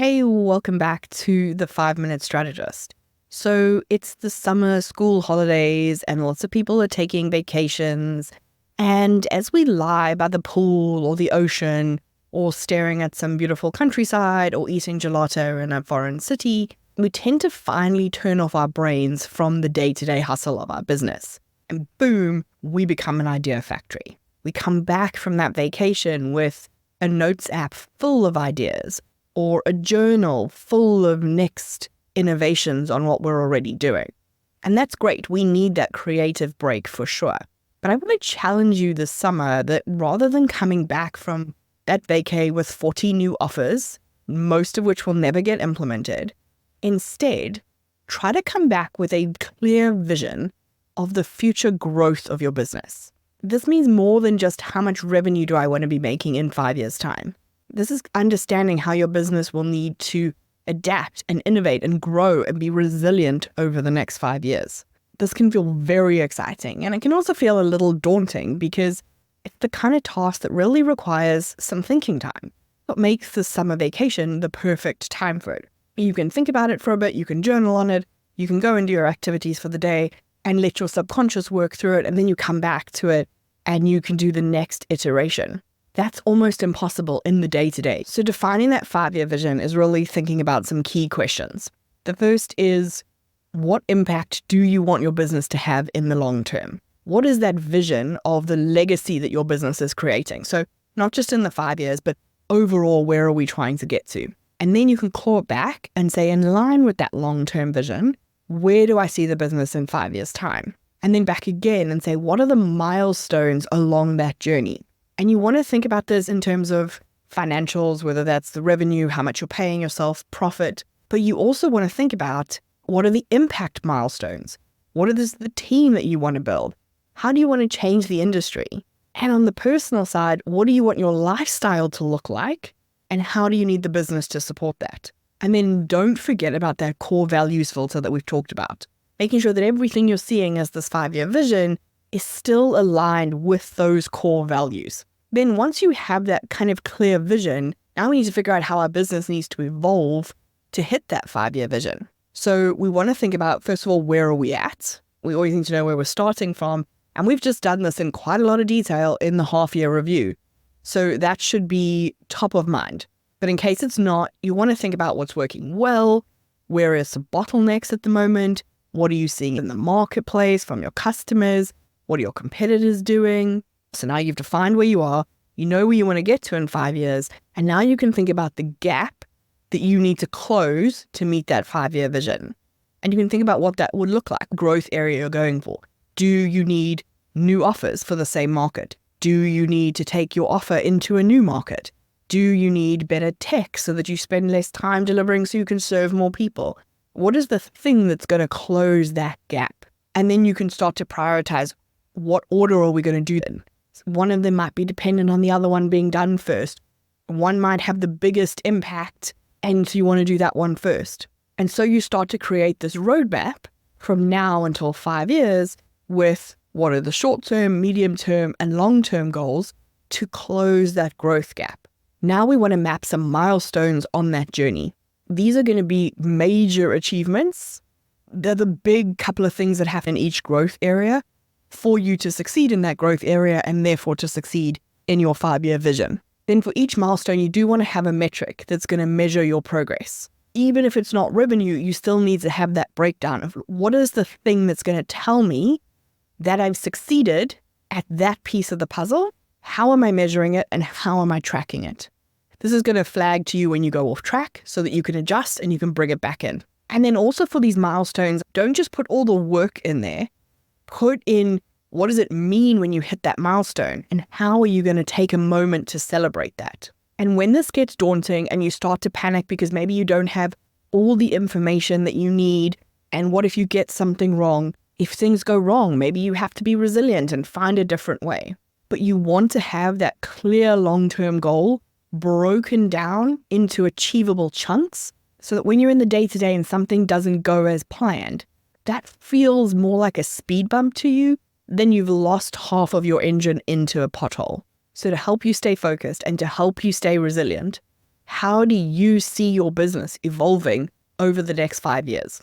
Hey, welcome back to the 5 Minute Strategist. So it's the summer school holidays and lots of people are taking vacations. And as we lie by the pool or the ocean or staring at some beautiful countryside or eating gelato in a foreign city, we tend to finally turn off our brains from the day-to-day hustle of our business. And boom, we become an idea factory. We come back from that vacation with a notes app full of ideas, or a journal full of next innovations on what we're already doing. And that's great. We need that creative break for sure. But I want to challenge you this summer that rather than coming back from that vacay with 40 new offers, most of which will never get implemented, instead, try to come back with a clear vision of the future growth of your business. This means more than just how much revenue do I want to be making in 5 years' time. This is understanding how your business will need to adapt and innovate and grow and be resilient over the next 5 years. This can feel very exciting, and it can also feel a little daunting because it's the kind of task that really requires some thinking time. What makes the summer vacation the perfect time for it? You can think about it for a bit, you can journal on it, you can go and do your activities for the day and let your subconscious work through it, and then you come back to it and you can do the next iteration. That's almost impossible in the day-to-day. So defining that 5-year vision is really thinking about some key questions. The first is, what impact do you want your business to have in the long term? What is that vision of the legacy that your business is creating? So not just in the 5 years, but overall, where are we trying to get to? And then you can claw it back and say, in line with that long-term vision, where do I see the business in 5 years' time? And then back again and say, what are the milestones along that journey? And you want to think about this in terms of financials, whether that's the revenue, how much you're paying yourself, profit. But you also want to think about, what are the impact milestones? What is the team that you want to build? How do you want to change the industry? And on the personal side, what do you want your lifestyle to look like? And how do you need the business to support that? And then don't forget about that core values filter that we've talked about. Making sure that everything you're seeing as this 5-year vision is still aligned with those core values. Then once you have that kind of clear vision, now we need to figure out how our business needs to evolve to hit that 5-year vision. So we want to think about, first of all, where are we at? We always need to know where we're starting from. And we've just done this in quite a lot of detail in the half-year review. So that should be top of mind. But in case it's not, you want to think about what's working well, where are some bottlenecks at the moment, what are you seeing in the marketplace from your customers, what are your competitors doing? So now you've defined where you are, you know where you want to get to in 5 years, and now you can think about the gap that you need to close to meet that 5-year vision. And you can think about what that would look like, growth area you're going for. Do you need new offers for the same market? Do you need to take your offer into a new market? Do you need better tech so that you spend less time delivering so you can serve more people? What is the thing that's going to close that gap? And then you can start to prioritize, what order are we going to do then? One of them might be dependent on the other one being done first. One might have the biggest impact, and so you want to do that one first. And so you start to create this roadmap from now until 5 years with what are the short-term, medium-term, and long-term goals to close that growth gap. Now we want to map some milestones on that journey. These are going to be major achievements. They're the big couple of things that happen in each growth area for you to succeed in that growth area and therefore to succeed in your 5-year vision. Then for each milestone, you do want to have a metric that's going to measure your progress. Even if it's not revenue, you still need to have that breakdown of what is the thing that's going to tell me that I've succeeded at that piece of the puzzle. How am I measuring it and how am I tracking it? This is going to flag to you when you go off track so that you can adjust and you can bring it back in. And then also for these milestones, don't just put all the work in there. Put in, what does it mean when you hit that milestone? And how are you going to take a moment to celebrate that? And when this gets daunting and you start to panic because maybe you don't have all the information that you need, and what if you get something wrong? If things go wrong, maybe you have to be resilient and find a different way. But you want to have that clear long-term goal broken down into achievable chunks so that when you're in the day-to-day and something doesn't go as planned, that feels more like a speed bump to you than you've lost half of your engine into a pothole. So to help you stay focused and to help you stay resilient, how do you see your business evolving over the next 5 years?